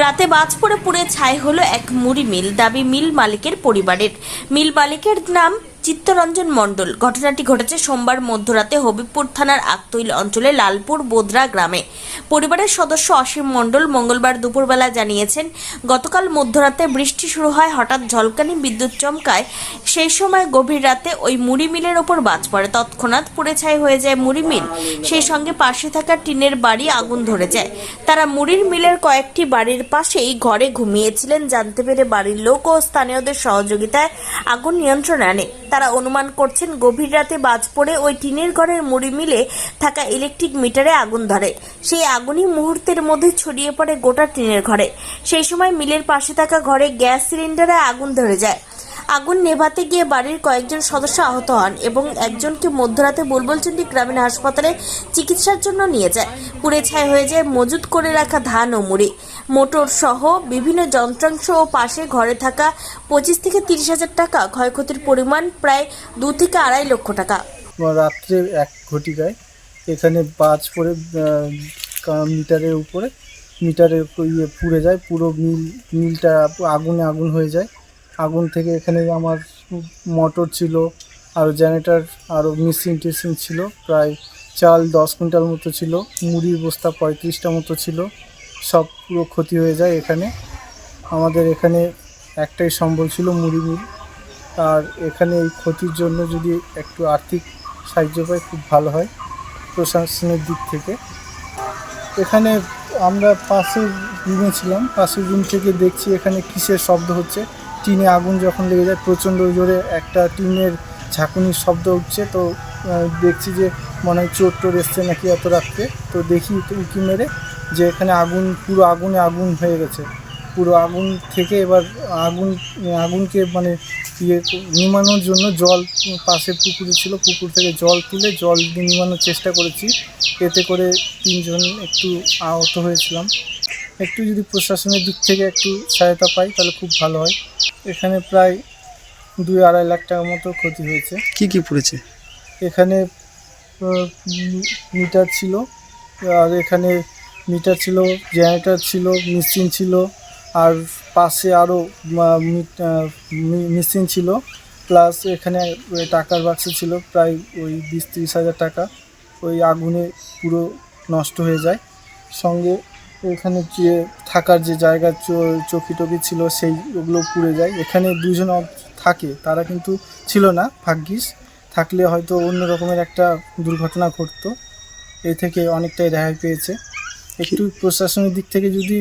রাতে বাজ পড়ে পুড়ে ছাই হলো এক মুড়ি মিল, দাবি মিল মালিকের পরিবারের। মিল মালিকের নাম চিত্তরঞ্জন মণ্ডল। ঘটনাটি ঘটেছে সোমবার মধ্যরাতে হবিবপুর থানার আকতৈল অঞ্চলে লালপুর বোদরা গ্রামে। পরিবারের সদস্য অসীম মণ্ডল মঙ্গলবার দুপুরবেলা জানিয়েছেন, গতকাল মধ্যরাতে বৃষ্টি শুরু হয়, হঠাৎ ঝলকানি বিদ্যুৎ চমকায়। সেই সময় গভীর রাতে ওই মুড়ি মিলের ওপর বাজ পড়ে, তৎক্ষণাৎ পুড়ে ছাই হয়ে যায় মুড়ি মিল। সেই সঙ্গে পাশে থাকা টিনের বাড়ি আগুন ধরে যায়। তারা মুড়ির মিলের কয়েকটি বাড়ির পাশেই ঘরে ঘুমিয়েছিলেন। জানতে পেরে বাড়ির লোক ও স্থানীয়দের সহযোগিতায় আগুন নিয়ন্ত্রণে আনে। তারা অনুমান করছেন, গভীর রাতে বাজ পড়ে ওই টিনের ঘরের মুড়ি মিলে থাকা ইলেকট্রিক মিটারে আগুন ধরে। সেই আগুনই মুহূর্তের মধ্যে ছড়িয়ে পড়ে গোটা টিনের ঘরে। সেই সময় মিলের পাশে থাকা ঘরে গ্যাস সিলিন্ডারে আগুন ধরে যায়। আগুন নেভাতে গিয়ে বাড়ির কয়েকজন সদস্য আহত হন এবং একজনকে মধ্যরাতে বুলবুলচন্ডী গ্রামীণ হাসপাতালে চিকিৎসার জন্য নিয়ে যায়। পুড়ে ছাই হয়ে যায় মজুত করে রাখা ধান ও মুড়ি, মোটর সহ বিভিন্ন যন্ত্রাংশ ও পাশে ঘরে থাকা 25 থেকে 30 হাজার টাকা। ক্ষয়ক্ষতির পরিমাণ প্রায় 2 থেকে 2.5 লক্ষ টাকা। রাত্রে 1 ঘটিকায় এখানে বাজ পড়ে মিটারের উপরে পুড়ে যায়। পুরো মিলটা আগুন হয়ে যায়। আগুন থেকে এখানে আমার মোটর ছিল, আর জেনারেটর, আরও মেশিন ছিল। প্রায় চাল 10 কুইন্টাল মতো ছিল, মুড়ির বস্তা 35টা মতো ছিল। সব পুরো ক্ষতি হয়ে যায়। এখানে আমাদের এখানে একটাই সম্বল ছিল, মুড়ি মিল। আর এখানে এই ক্ষতির জন্য যদি একটু আর্থিক সাহায্য পাই খুব ভালো হয় প্রশাসনের দিক থেকে। এখানে আমরা পাশের রুমে ছিলাম, পাশের রুম থেকে দেখছি এখানে কিসের শব্দ হচ্ছে। টিনে আগুন যখন লেগে যায় প্রচণ্ড জোরে একটা টিনের ঝাঁকুনির শব্দ উঠছে। তো দেখছি যে মনে হয় চোর টোর এসছে নাকি এত রাত্রে। তো দেখি উঁকি মেরে যে এখানে পুরো আগুন হয়ে গেছে। পুরো আগুন থেকে এবার আগুনকে নিমানোর জন্য জল পাশে পুকুরে ছিল, পুকুর থেকে জল তুলে জল দিয়ে নিমানোর চেষ্টা করেছি। এতে করে 3 জন একটু আহত হয়েছিলাম। একটু যদি প্রশাসনের দিক থেকে একটু সহায়তা পাই তাহলে খুব ভালো হয়। এখানে প্রায় 2-2.5 লাখ টাকার মতো ক্ষতি হয়েছে। কি পুড়েছে? এখানে মিটার ছিল, আর এখানে মিটার ছিল, জেনারেটর ছিল, মেশিন ছিল, আর পাশে আরও মেশিন ছিল, প্লাস এখানে টাকার বাক্স ছিল প্রায় ওই 20-30 হাজার টাকা। ওই আগুনে পুরো নষ্ট হয়ে যায়। সঙ্গে এখানে যে থাকার যে জায়গা চৌকি টকি ছিল ওগুলো পুড়ে যায়। এখানে 2 জন থাকে, তারা কিন্তু ছিল না, ভাগ্যিস। থাকলে হয়তো অন্য রকমের একটা দুর্ঘটনা ঘটতো। এই থেকে অনেকটাই রেহাই পেয়েছে। একটু প্রশাসনের দিক থেকে যদি